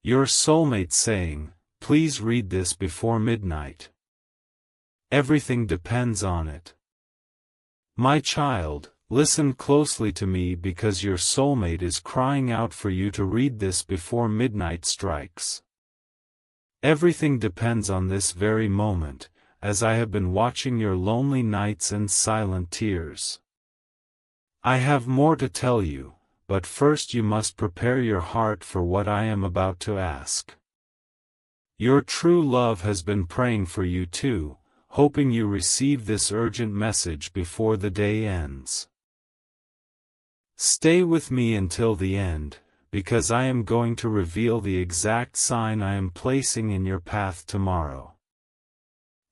Your soulmate saying, please read this before midnight. Everything depends on it. My child, listen closely to me because your soulmate is crying out for you to read this before midnight strikes. Everything depends on this very moment, as I have been watching your lonely nights and silent tears. I have more to tell you, but first you must prepare your heart for what I am about to ask. Your true love has been praying for you too, hoping you receive this urgent message before the day ends. Stay with me until the end, because I am going to reveal the exact sign I am placing in your path tomorrow.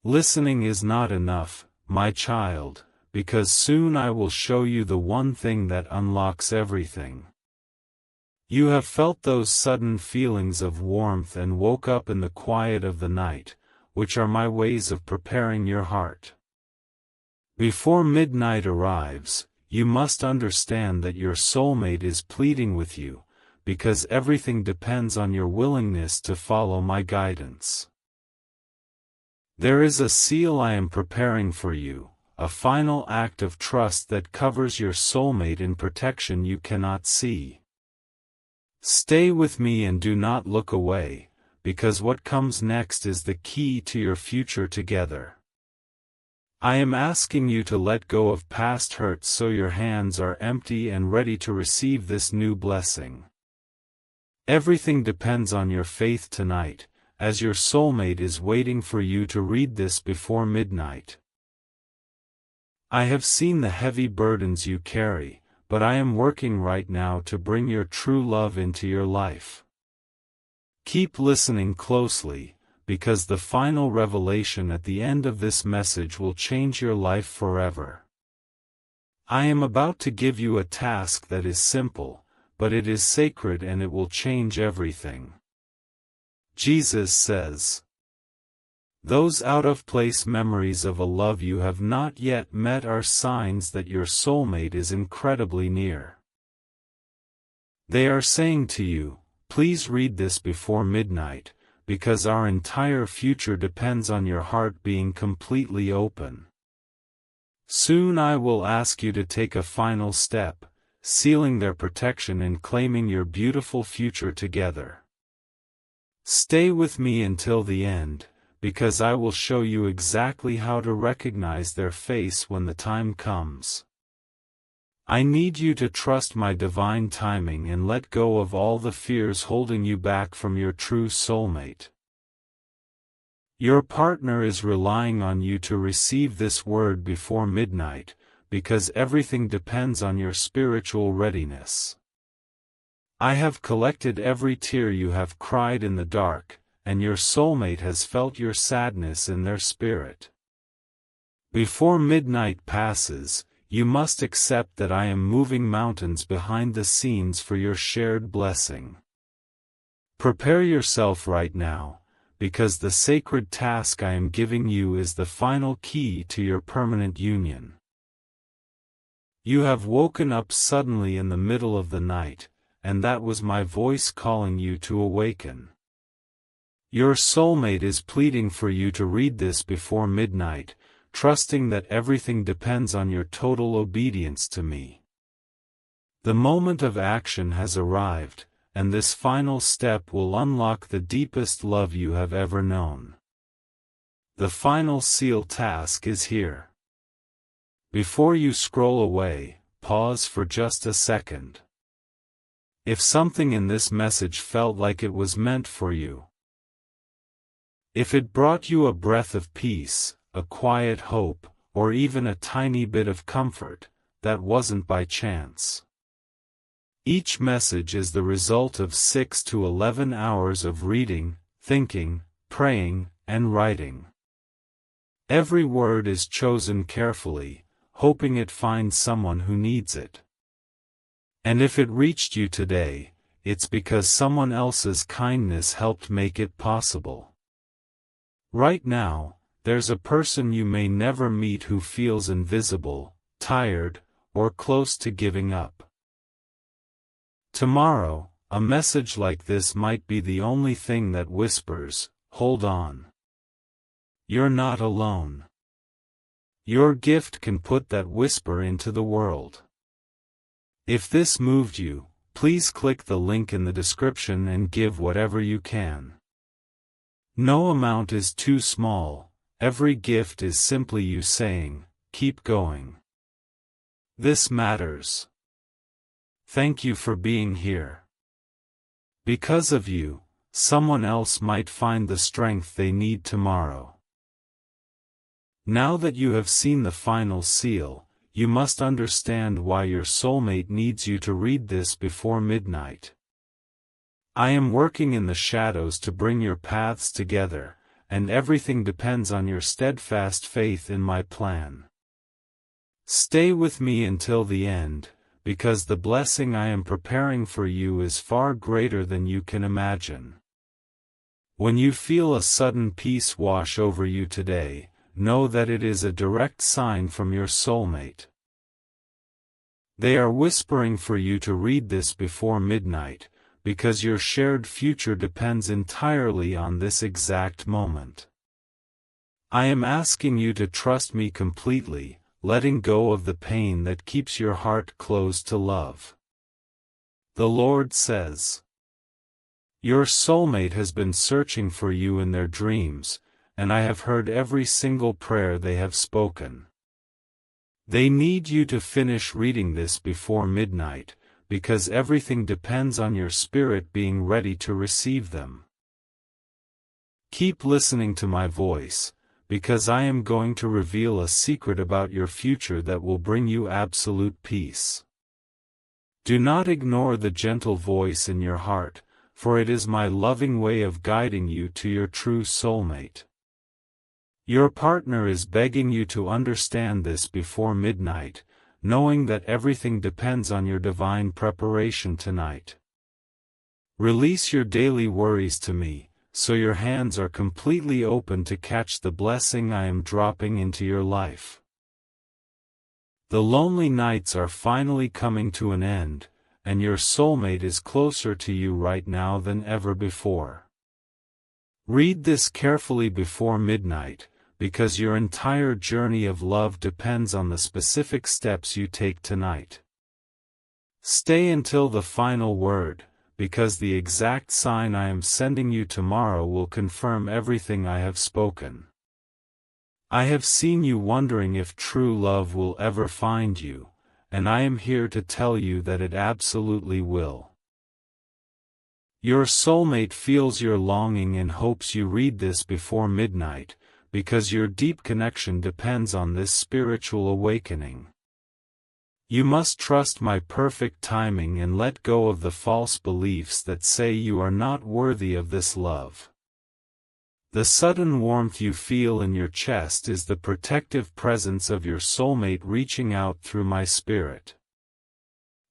Listening is not enough, my child, because soon I will show you the one thing that unlocks everything. You have felt those sudden feelings of warmth and woke up in the quiet of the night, which are my ways of preparing your heart. Before midnight arrives, you must understand that your soulmate is pleading with you, because everything depends on your willingness to follow my guidance. There is a seal I am preparing for you, a final act of trust that covers your soulmate in protection you cannot see. Stay with me and do not look away, because what comes next is the key to your future together. I am asking you to let go of past hurts so your hands are empty and ready to receive this new blessing. Everything depends on your faith tonight, as your soulmate is waiting for you to read this before midnight. I have seen the heavy burdens you carry, but I am working right now to bring your true love into your life. Keep listening closely, because the final revelation at the end of this message will change your life forever. I am about to give you a task that is simple, but it is sacred and it will change everything. Jesus says, "Those out-of-place memories of a love you have not yet met are signs that your soulmate is incredibly near. They are saying to you, please read this before midnight, because our entire future depends on your heart being completely open. Soon I will ask you to take a final step, sealing their protection and claiming your beautiful future together. Stay with me until the end, because I will show you exactly how to recognize their face when the time comes. I need you to trust my divine timing and let go of all the fears holding you back from your true soulmate. Your partner is relying on you to receive this word before midnight, because everything depends on your spiritual readiness. I have collected every tear you have cried in the dark, and your soulmate has felt your sadness in their spirit. Before midnight passes, you must accept that I am moving mountains behind the scenes for your shared blessing. Prepare yourself right now, because the sacred task I am giving you is the final key to your permanent union. You have woken up suddenly in the middle of the night, and that was my voice calling you to awaken. Your soulmate is pleading for you to read this before midnight, trusting that everything depends on your total obedience to me. The moment of action has arrived, and this final step will unlock the deepest love you have ever known. The final seal task is here. Before you scroll away, pause for just a second. If something in this message felt like it was meant for you, if it brought you a breath of peace, a quiet hope, or even a tiny bit of comfort, that wasn't by chance. Each message is the result of 6 to 11 hours of reading, thinking, praying, and writing. Every word is chosen carefully, hoping it finds someone who needs it. And if it reached you today, it's because someone else's kindness helped make it possible. Right now, there's a person you may never meet who feels invisible, tired, or close to giving up. Tomorrow, a message like this might be the only thing that whispers, "Hold on. You're not alone." Your gift can put that whisper into the world. If this moved you, please click the link in the description and give whatever you can. No amount is too small, every gift is simply you saying, "Keep going. This matters. Thank you for being here." Because of you, someone else might find the strength they need tomorrow. Now that you have seen the final seal, you must understand why your soulmate needs you to read this before midnight. I am working in the shadows to bring your paths together, and everything depends on your steadfast faith in my plan. Stay with me until the end, because the blessing I am preparing for you is far greater than you can imagine. When you feel a sudden peace wash over you today, know that it is a direct sign from your soulmate. They are whispering for you to read this before midnight, because your shared future depends entirely on this exact moment. I am asking you to trust me completely, letting go of the pain that keeps your heart closed to love. The Lord says, "Your soulmate has been searching for you in their dreams, and I have heard every single prayer they have spoken. They need you to finish reading this before midnight, because everything depends on your spirit being ready to receive them. Keep listening to my voice, because I am going to reveal a secret about your future that will bring you absolute peace. Do not ignore the gentle voice in your heart, for it is my loving way of guiding you to your true soulmate. Your partner is begging you to understand this before midnight, knowing that everything depends on your divine preparation tonight. Release your daily worries to me, so your hands are completely open to catch the blessing I am dropping into your life. The lonely nights are finally coming to an end, and your soulmate is closer to you right now than ever before. Read this carefully before midnight, because your entire journey of love depends on the specific steps you take tonight. Stay until the final word, because the exact sign I am sending you tomorrow will confirm everything I have spoken. I have seen you wondering if true love will ever find you, and I am here to tell you that it absolutely will. Your soulmate feels your longing and hopes you read this before midnight, because your deep connection depends on this spiritual awakening. You must trust my perfect timing and let go of the false beliefs that say you are not worthy of this love. The sudden warmth you feel in your chest is the protective presence of your soulmate reaching out through my spirit.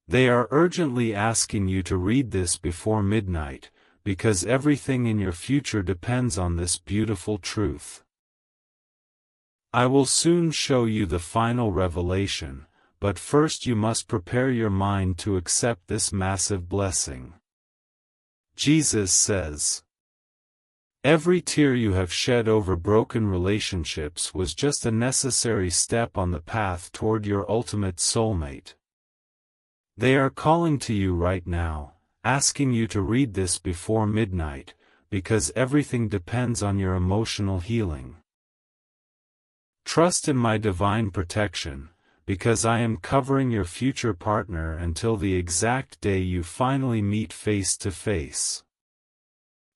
They are urgently asking you to read this before midnight, because everything in your future depends on this beautiful truth. I will soon show you the final revelation, but first you must prepare your mind to accept this massive blessing. Jesus says, "Every tear you have shed over broken relationships was just a necessary step on the path toward your ultimate soulmate." They are calling to you right now, asking you to read this before midnight, because everything depends on your emotional healing. Trust in my divine protection, because I am covering your future partner until the exact day you finally meet face to face.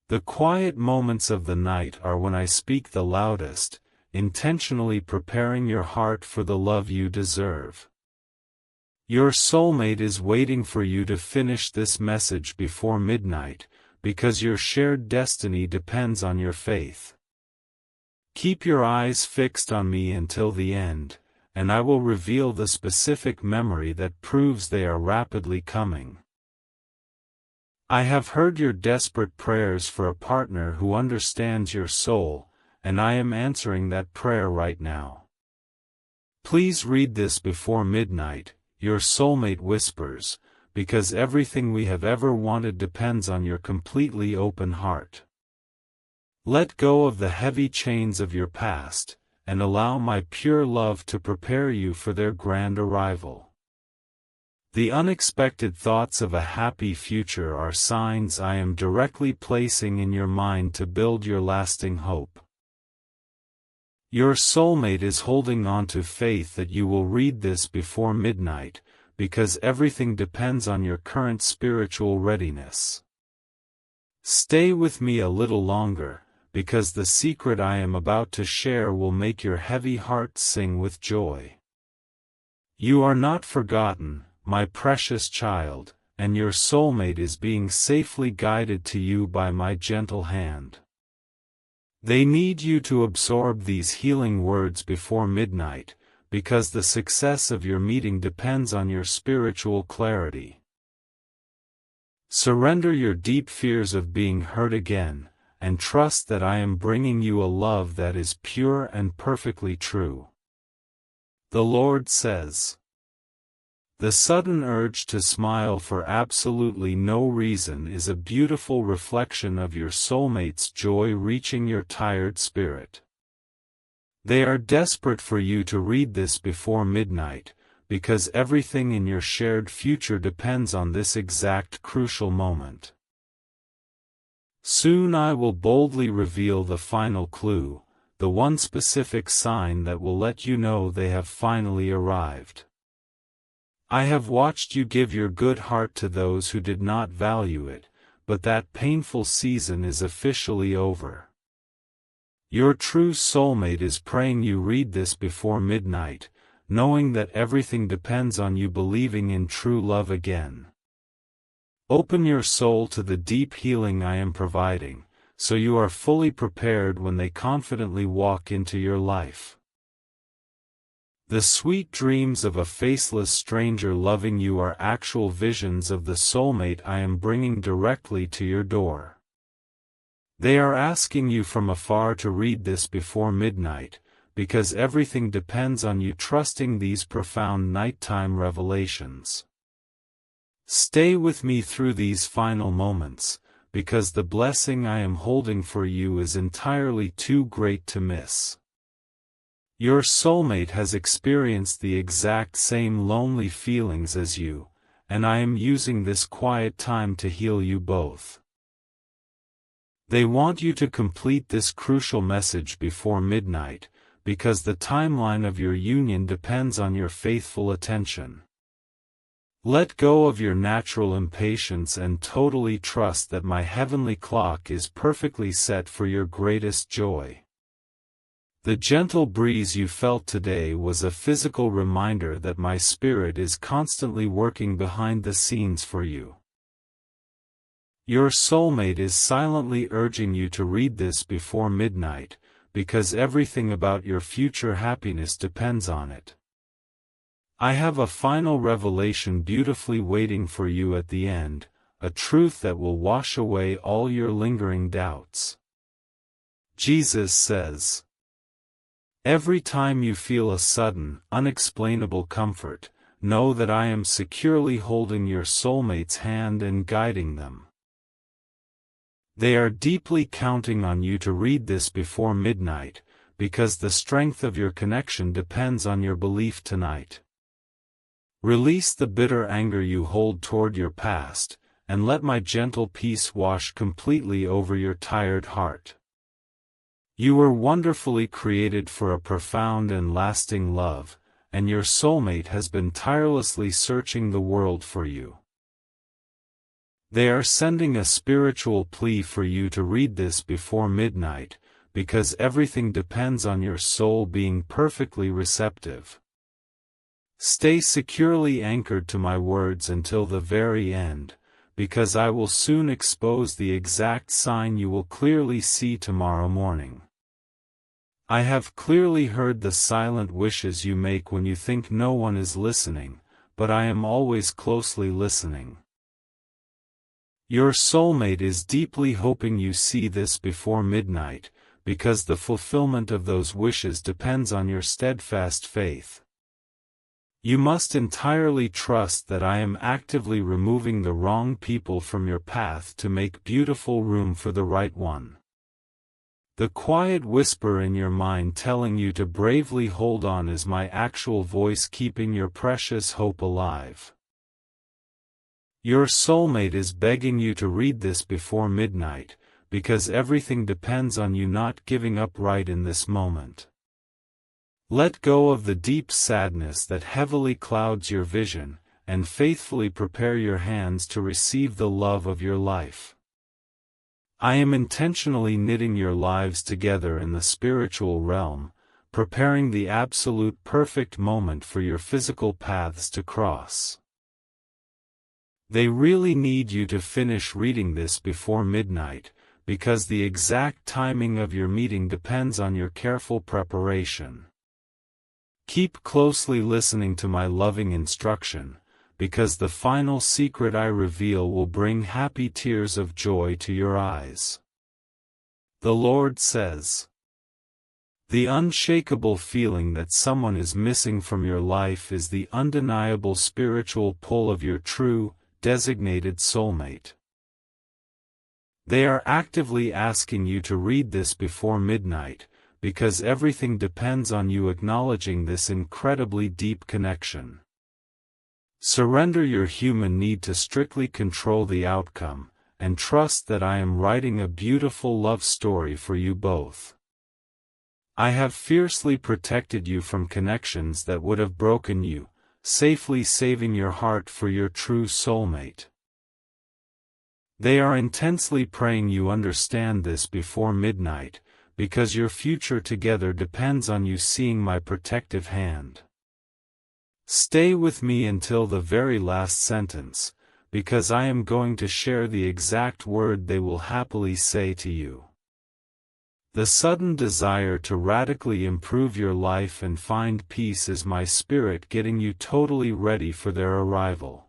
The quiet moments of the night are when I speak the loudest, intentionally preparing your heart for the love you deserve. Your soulmate is waiting for you to finish this message before midnight, because your shared destiny depends on your faith. Keep your eyes fixed on me until the end, and I will reveal the specific memory that proves they are rapidly coming. I have heard your desperate prayers for a partner who understands your soul, and I am answering that prayer right now. Please read this before midnight, your soulmate whispers, because everything we have ever wanted depends on your completely open heart. Let go of the heavy chains of your past, and allow my pure love to prepare you for their grand arrival. The unexpected thoughts of a happy future are signs I am directly placing in your mind to build your lasting hope. Your soulmate is holding on to faith that you will read this before midnight, because everything depends on your current spiritual readiness. Stay with me a little longer, because the secret I am about to share will make your heavy heart sing with joy. You are not forgotten, my precious child, and your soulmate is being safely guided to you by my gentle hand. They need you to absorb these healing words before midnight, because the success of your meeting depends on your spiritual clarity. Surrender your deep fears of being hurt again, and trust that I am bringing you a love that is pure and perfectly true. The Lord says, the sudden urge to smile for absolutely no reason is a beautiful reflection of your soulmate's joy reaching your tired spirit. They are desperate for you to read this before midnight, because everything in your shared future depends on this exact crucial moment. Soon I will boldly reveal the final clue, the one specific sign that will let you know they have finally arrived. I have watched you give your good heart to those who did not value it, but that painful season is officially over. Your true soulmate is praying you read this before midnight, knowing that everything depends on you believing in true love again. Open your soul to the deep healing I am providing, so you are fully prepared when they confidently walk into your life. The sweet dreams of a faceless stranger loving you are actual visions of the soulmate I am bringing directly to your door. They are asking you from afar to read this before midnight, because everything depends on you trusting these profound nighttime revelations. Stay with me through these final moments, because the blessing I am holding for you is entirely too great to miss. Your soulmate has experienced the exact same lonely feelings as you, and I am using this quiet time to heal you both. They want you to complete this crucial message before midnight, because the timeline of your union depends on your faithful attention. Let go of your natural impatience and totally trust that my heavenly clock is perfectly set for your greatest joy. The gentle breeze you felt today was a physical reminder that my spirit is constantly working behind the scenes for you. Your soulmate is silently urging you to read this before midnight, because everything about your future happiness depends on it. I have a final revelation beautifully waiting for you at the end, a truth that will wash away all your lingering doubts. Jesus says, every time you feel a sudden, unexplainable comfort, know that I am securely holding your soulmate's hand and guiding them. They are deeply counting on you to read this before midnight, because the strength of your connection depends on your belief tonight. Release the bitter anger you hold toward your past, and let my gentle peace wash completely over your tired heart. You were wonderfully created for a profound and lasting love, and your soulmate has been tirelessly searching the world for you. They are sending a spiritual plea for you to read this before midnight, because everything depends on your soul being perfectly receptive. Stay securely anchored to my words until the very end, because I will soon expose the exact sign you will clearly see tomorrow morning. I have clearly heard the silent wishes you make when you think no one is listening, but I am always closely listening. Your soulmate is deeply hoping you see this before midnight, because the fulfillment of those wishes depends on your steadfast faith. You must entirely trust that I am actively removing the wrong people from your path to make beautiful room for the right one. The quiet whisper in your mind telling you to bravely hold on is my actual voice keeping your precious hope alive. Your soulmate is begging you to read this before midnight, because everything depends on you not giving up right in this moment. Let go of the deep sadness that heavily clouds your vision, and faithfully prepare your hands to receive the love of your life. I am intentionally knitting your lives together in the spiritual realm, preparing the absolute perfect moment for your physical paths to cross. They really need you to finish reading this before midnight, because the exact timing of your meeting depends on your careful preparation. Keep closely listening to my loving instruction, because the final secret I reveal will bring happy tears of joy to your eyes. The Lord says, the unshakable feeling that someone is missing from your life is the undeniable spiritual pull of your true, designated soulmate. They are actively asking you to read this before midnight, because everything depends on you acknowledging this incredibly deep connection. Surrender your human need to strictly control the outcome, and trust that I am writing a beautiful love story for you both. I have fiercely protected you from connections that would have broken you, safely saving your heart for your true soulmate. They are intensely praying you understand this before midnight, because your future together depends on you seeing my protective hand. Stay with me until the very last sentence, because I am going to share the exact word they will happily say to you. The sudden desire to radically improve your life and find peace is my spirit getting you totally ready for their arrival.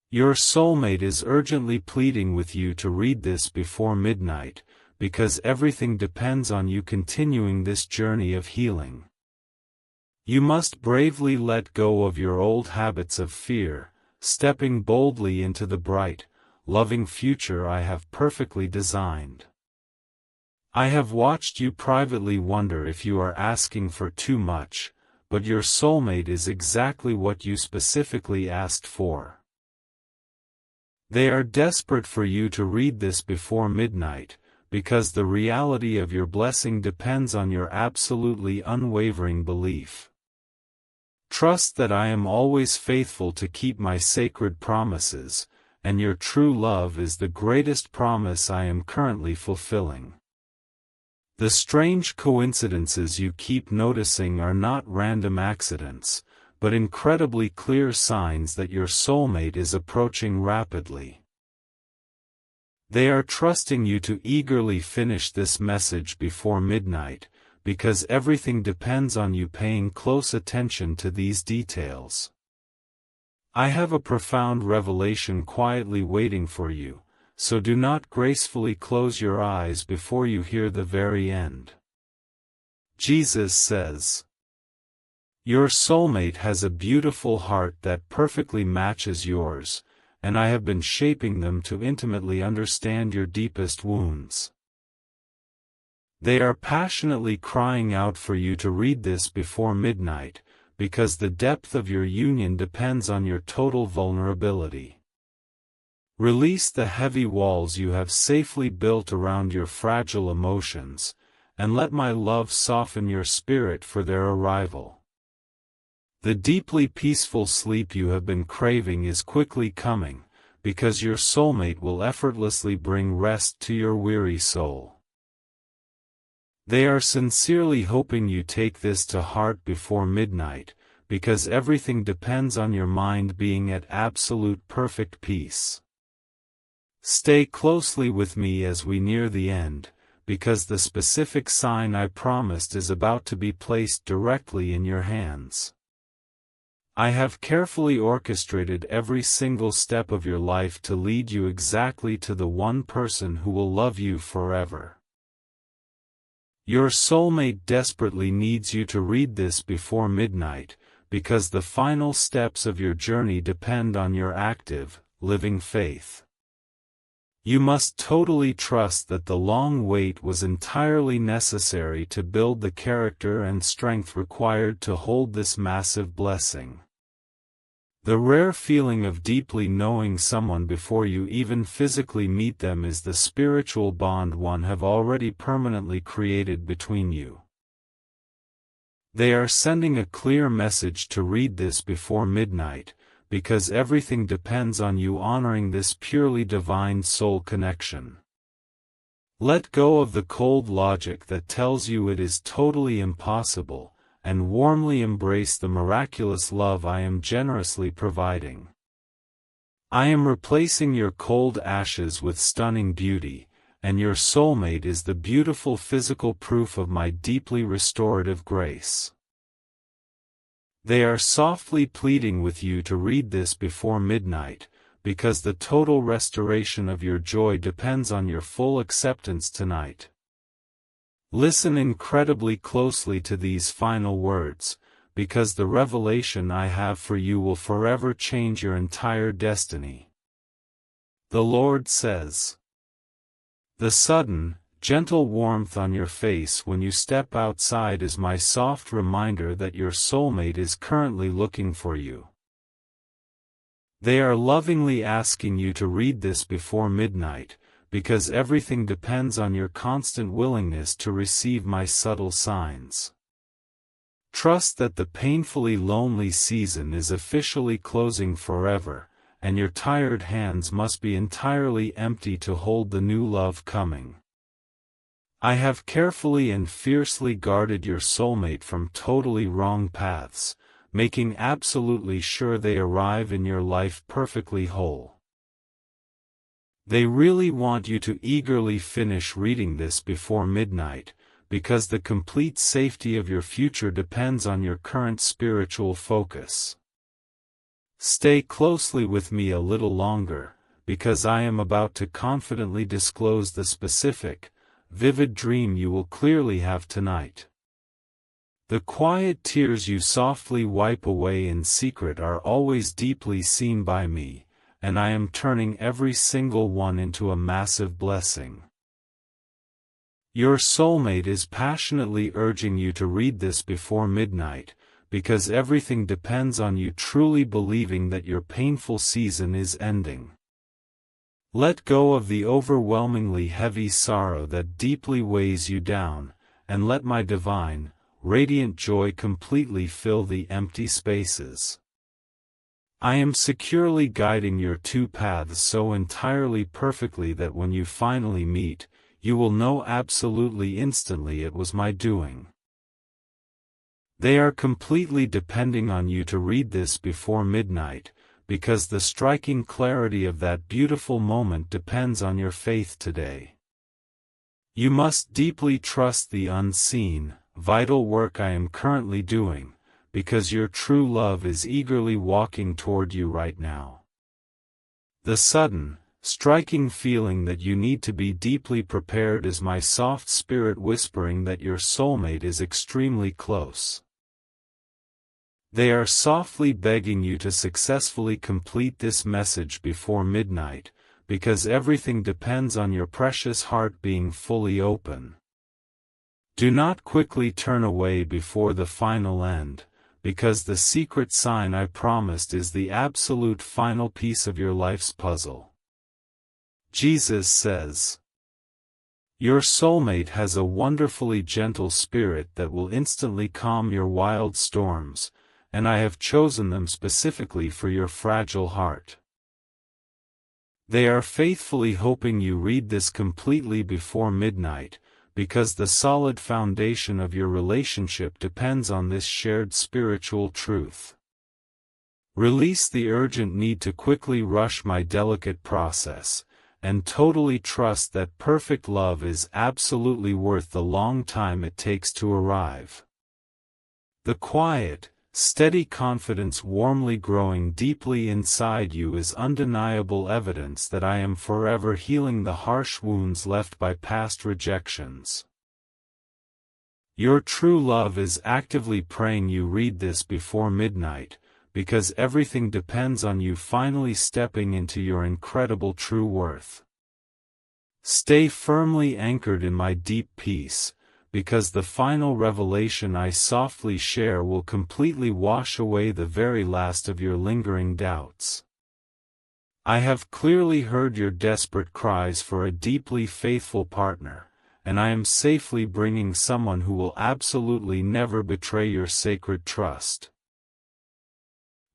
Your soulmate is urgently pleading with you to read this before midnight, because everything depends on you continuing this journey of healing. You must bravely let go of your old habits of fear, stepping boldly into the bright, loving future I have perfectly designed. I have watched you privately wonder if you are asking for too much, but your soulmate is exactly what you specifically asked for. They are desperate for you to read this before midnight, because the reality of your blessing depends on your absolutely unwavering belief. Trust that I am always faithful to keep my sacred promises, and your true love is the greatest promise I am currently fulfilling. The strange coincidences you keep noticing are not random accidents, but incredibly clear signs that your soulmate is approaching rapidly. They are trusting you to eagerly finish this message before midnight, because everything depends on you paying close attention to these details. I have a profound revelation quietly waiting for you, so do not gracefully close your eyes before you hear the very end. Jesus says, your soulmate has a beautiful heart that perfectly matches yours, and I have been shaping them to intimately understand your deepest wounds. They are passionately crying out for you to read this before midnight, because the depth of your union depends on your total vulnerability. Release the heavy walls you have safely built around your fragile emotions, and let my love soften your spirit for their arrival. The deeply peaceful sleep you have been craving is quickly coming, because your soulmate will effortlessly bring rest to your weary soul. They are sincerely hoping you take this to heart before midnight, because everything depends on your mind being at absolute perfect peace. Stay closely with me as we near the end, because the specific sign I promised is about to be placed directly in your hands. I have carefully orchestrated every single step of your life to lead you exactly to the one person who will love you forever. Your soulmate desperately needs you to read this before midnight, because the final steps of your journey depend on your active, living faith. You must totally trust that the long wait was entirely necessary to build the character and strength required to hold this massive blessing. The rare feeling of deeply knowing someone before you even physically meet them is the spiritual bond one have already permanently created between you. They are sending a clear message to read this before midnight, because everything depends on you honoring this purely divine soul connection. Let go of the cold logic that tells you it is totally impossible, and warmly embrace the miraculous love I am generously providing. I am replacing your cold ashes with stunning beauty, and your soulmate is the beautiful physical proof of my deeply restorative grace. They are softly pleading with you to read this before midnight, because the total restoration of your joy depends on your full acceptance tonight. Listen incredibly closely to these final words, because the revelation I have for you will forever change your entire destiny. The Lord says, "The sudden, gentle warmth on your face when you step outside is my soft reminder that your soulmate is currently looking for you." They are lovingly asking you to read this before midnight, because everything depends on your constant willingness to receive my subtle signs. Trust that the painfully lonely season is officially closing forever, and your tired hands must be entirely empty to hold the new love coming. I have carefully and fiercely guarded your soulmate from totally wrong paths, making absolutely sure they arrive in your life perfectly whole. They really want you to eagerly finish reading this before midnight, because the complete safety of your future depends on your current spiritual focus. Stay closely with me a little longer, because I am about to confidently disclose the specific, vivid dream you will clearly have tonight. The quiet tears you softly wipe away in secret are always deeply seen by me, and I am turning every single one into a massive blessing. Your soulmate is passionately urging you to read this before midnight, because everything depends on you truly believing that your painful season is ending. Let go of the overwhelmingly heavy sorrow that deeply weighs you down, and let my divine, radiant joy completely fill the empty spaces. I am securely guiding your two paths so entirely perfectly that when you finally meet, you will know absolutely instantly it was my doing. They are completely depending on you to read this before midnight, because the striking clarity of that beautiful moment depends on your faith today. You must deeply trust the unseen, vital work I am currently doing, because your true love is eagerly walking toward you right now. The sudden, striking feeling that you need to be deeply prepared is my soft spirit whispering that your soulmate is extremely close. They are softly begging you to successfully complete this message before midnight, because everything depends on your precious heart being fully open. Do not quickly turn away before the final end, because the secret sign I promised is the absolute final piece of your life's puzzle. Jesus says, "Your soulmate has a wonderfully gentle spirit that will instantly calm your wild storms, and I have chosen them specifically for your fragile heart." They are faithfully hoping you read this completely before midnight, because the solid foundation of your relationship depends on this shared spiritual truth. Release the urgent need to quickly rush my delicate process, and totally trust that perfect love is absolutely worth the long time it takes to arrive. The quiet, steady confidence warmly growing deeply inside you is undeniable evidence that I am forever healing the harsh wounds left by past rejections. Your true love is actively praying you read this before midnight, because everything depends on you finally stepping into your incredible true worth. Stay firmly anchored in my deep peace, because the final revelation I softly share will completely wash away the very last of your lingering doubts. I have clearly heard your desperate cries for a deeply faithful partner, and I am safely bringing someone who will absolutely never betray your sacred trust.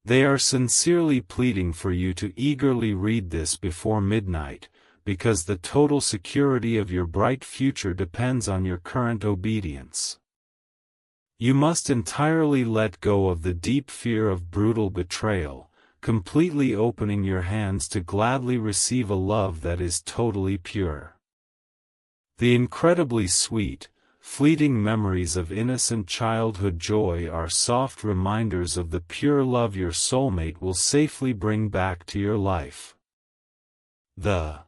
They are sincerely pleading for you to eagerly read this before midnight, because the total security of your bright future depends on your current obedience. You must entirely let go of the deep fear of brutal betrayal, completely opening your hands to gladly receive a love that is totally pure. The incredibly sweet, fleeting memories of innocent childhood joy are soft reminders of the pure love your soulmate will safely bring back to your life. The